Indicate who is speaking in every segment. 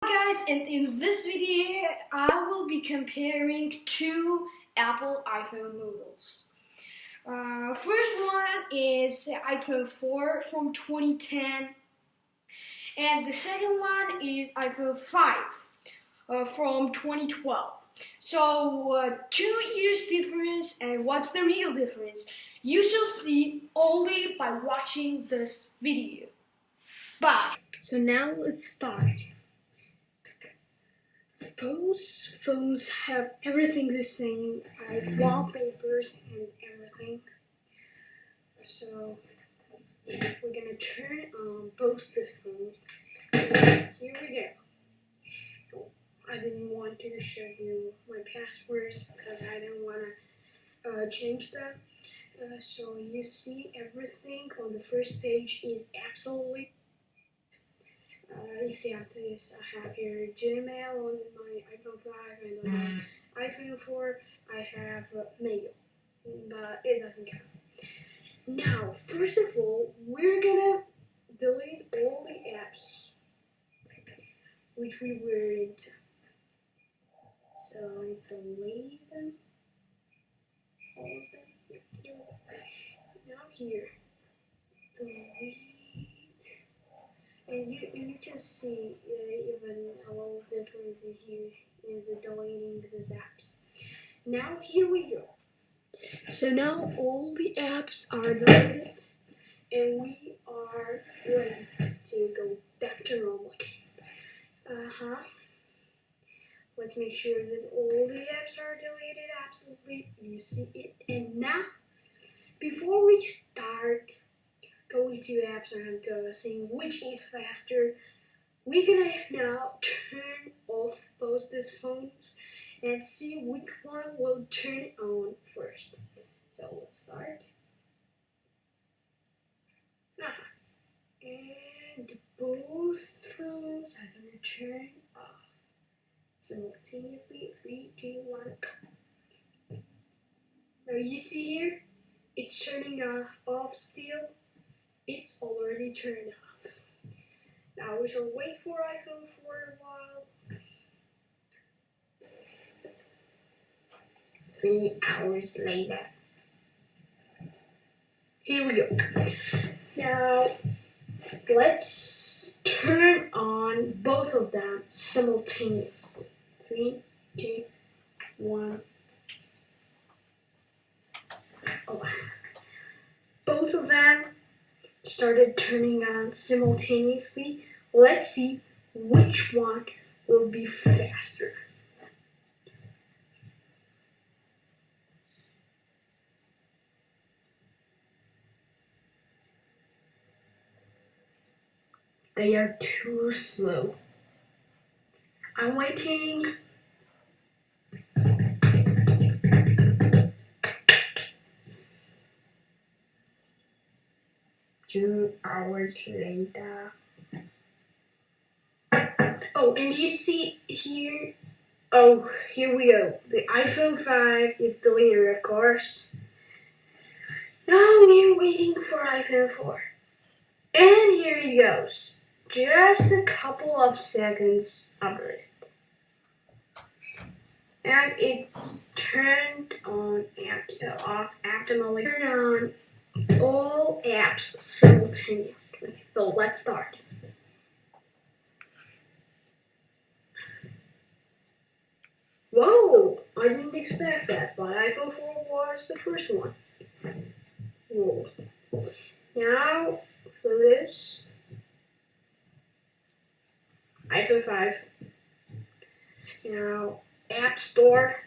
Speaker 1: Guys, and in this video I will be comparing two Apple iPhone models. First one is iPhone 4 from 2010, and the second one is iPhone 5 from 2012. So 2 years difference, and what's the real difference? You shall see only by watching this video. Bye. So now let's start. Both phones have everything the same, like wallpapers and everything. So we're gonna turn on both the phones. Here we go. I didn't want to show you my passwords because I didn't want to change them. So you see everything on the first page is absolutely. You see after this I have here Gmail on my iPhone 5, and on my iPhone 4 I have Mail, but it doesn't count. Now, first of all, we're gonna delete all the apps which we weren't. So delete them, all of them. Now here, delete. And you can see even a little difference in here in the deleting these apps. Now here we go. So now all the apps are deleted, and we are ready to go back to normal again. Let's make sure that all the apps are deleted. Absolutely, you see it. And now, before we start going to apps and seeing which is faster, we're gonna now turn off both these phones and see which one will turn on first. So let's start. And both phones are gonna turn off simultaneously. 3, 2, 1, go. Now you see here, it's turning off still. It's already turned off. Now we shall wait for iPhone 4 a while. 3 hours later. Here we go. Now let's turn on both of them simultaneously. 3, 2, 1. Oh. Both of them started turning on simultaneously. Let's see which one will be faster. They are too slow. I'm waiting. Two hours later. Oh, and you see here, here we go. The iPhone 5 is deleted, of course. Now we're waiting for iPhone 4. And here he goes. Just a couple of seconds under it. And it's turned on and off automatically. Turn on all apps simultaneously. So let's start. Whoa! I didn't expect that, but iPhone 4 was the first one. Whoa. Now, photos. iPhone 5. Now, App Store.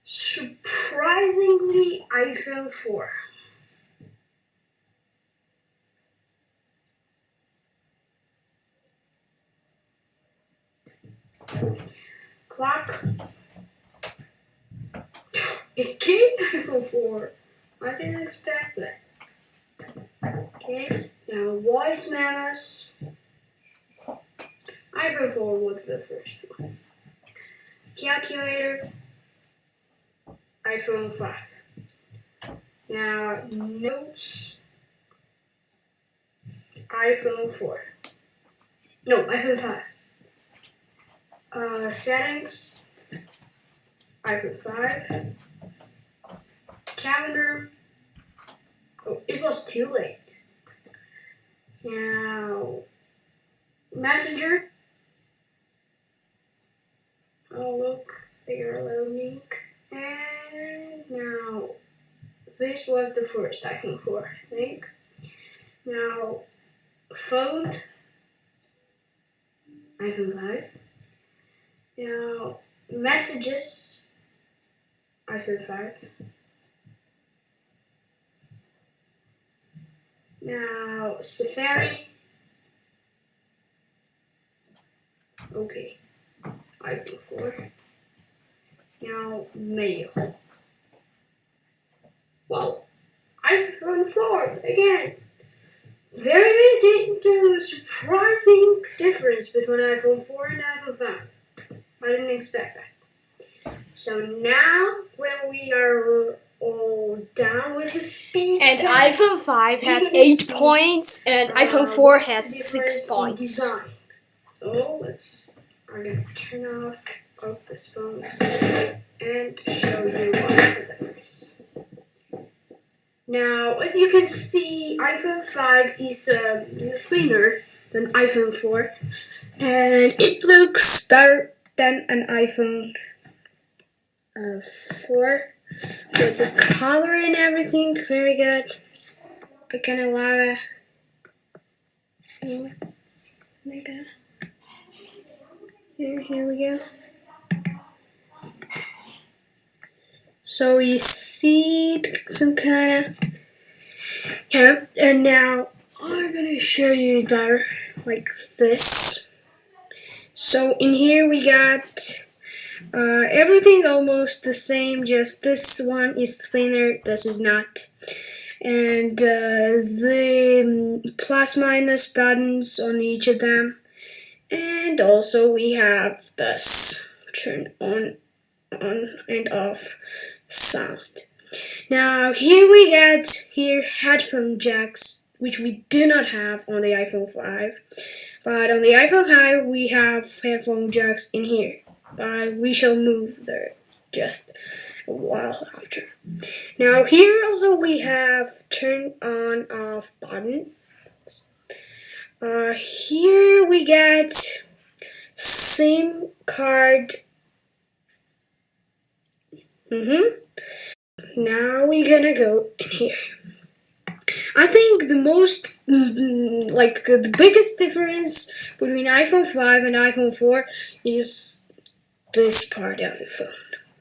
Speaker 1: Surprisingly, iPhone 4. Clock. Again, iPhone 4. I didn't expect that. Okay, now voice memos. iPhone 4 was the first one. Calculator. iPhone 5. Now, notes, iPhone 4. No, iPhone 5. Settings, iPhone 5. Calendar. Oh, it was too late. Now, Messenger. Oh, look, they are loading. And now, this was the first iPhone 4, I think. Now, phone, iPhone 5. Now, messages, iPhone 5. Now, Safari. Okay, iPhone 4. Now, mail. Well, iPhone 4 again. Very surprising difference between iPhone 4 and iPhone 5. I didn't expect that. So now, when we are all done with the speed
Speaker 2: and
Speaker 1: test,
Speaker 2: iPhone 5 has 8 points, and iPhone 4 has 6 points.
Speaker 1: So I'm gonna turn off both the phones and show you what the difference. Now, as you can see, iPhone 5 is thinner than iPhone 4, and it looks better than an iPhone 4. With the color and everything, very good. I kinda love it. Here we go. So you see some kind of, yeah, and now I'm gonna show you better, like this. So in here we got everything almost the same, just this one is thinner, this is not. And the plus minus buttons on each of them. And also we have this turn on and off sound. Now here we got headphone jacks, which we do not have on the iPhone 5. But on the iPhone 5 we have headphone jacks in here. But we shall move there just a while after. Now here also we have turn on off buttons. Here we get SIM card. Now we're gonna go in here. I think the most, the biggest difference between iPhone 5 and iPhone 4 is this part of the phone.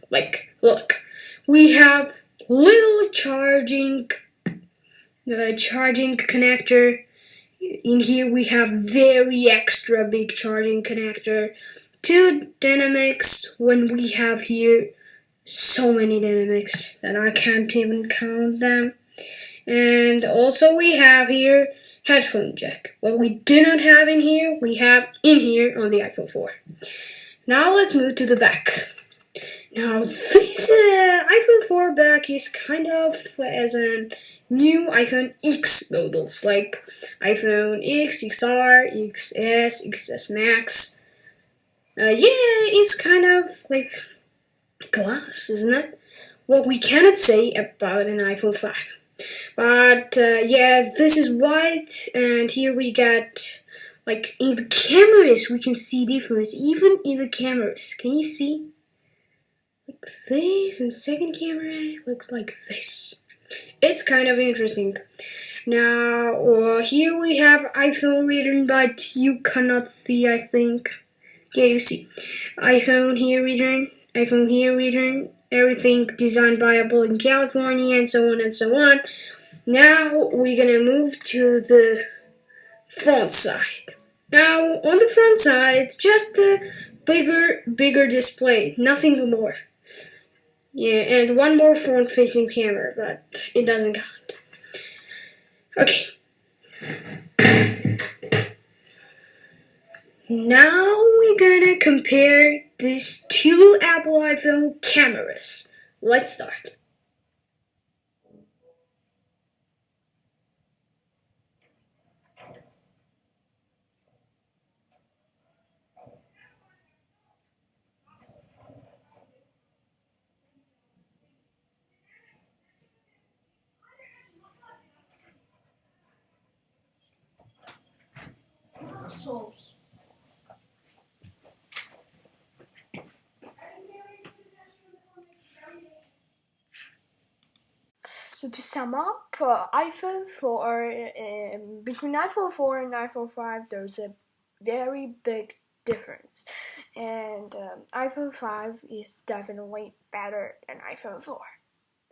Speaker 1: Like, look, we have little charging connector. In here we have very extra big charging connector. 2 dynamics when we have here so many dynamics that I can't even count them. And also we have here headphone jack. What we do not have in here, we have in here on the iPhone 4. Now let's move to the back. Now this iPhone 4 back is kind of as a new iPhone X models, like iPhone X, XR, XS, XS Max. It's kind of like glass, isn't it? What we cannot say about an iPhone 5. But this is white, and here we got, like, in the cameras we can see difference, even in the cameras. Can you see? Like this, and second camera looks like this. It's kind of interesting. Now, here we have iPhone written, but you cannot see, I think. Yeah, you see. iPhone here written, iPhone here written, everything designed by Apple in California, and so on and so on. Now we're gonna move to the front side. Now on the front side, just the bigger display, nothing more. Yeah, and one more front-facing camera, but it doesn't count. Okay. Now we're gonna compare these two Apple iPhone cameras. Let's start.
Speaker 2: So to sum up, iPhone 4, between iPhone 4 and iPhone 5, there's a very big difference, and iPhone 5 is definitely better than iPhone 4.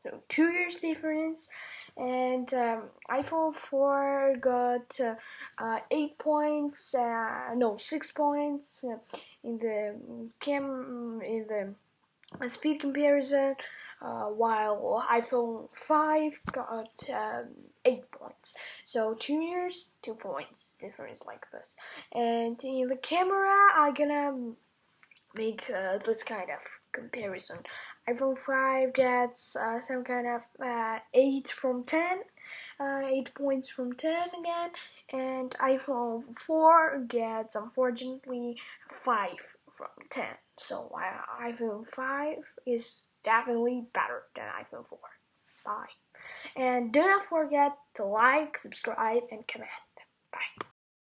Speaker 2: So 2 years difference, and iPhone 4 got 8 points, no 6 points in the speed comparison, while iPhone 5 got 8 points. So 2 years, 2 points difference like this. And in the camera, I'm gonna make this kind of comparison. iPhone 5 gets some kind of 8 from 10, 8 points from 10 again, and iPhone 4 gets unfortunately 5 from 10. So iPhone 5 is definitely better than iPhone 4. Bye. And do not forget to like, subscribe, and comment.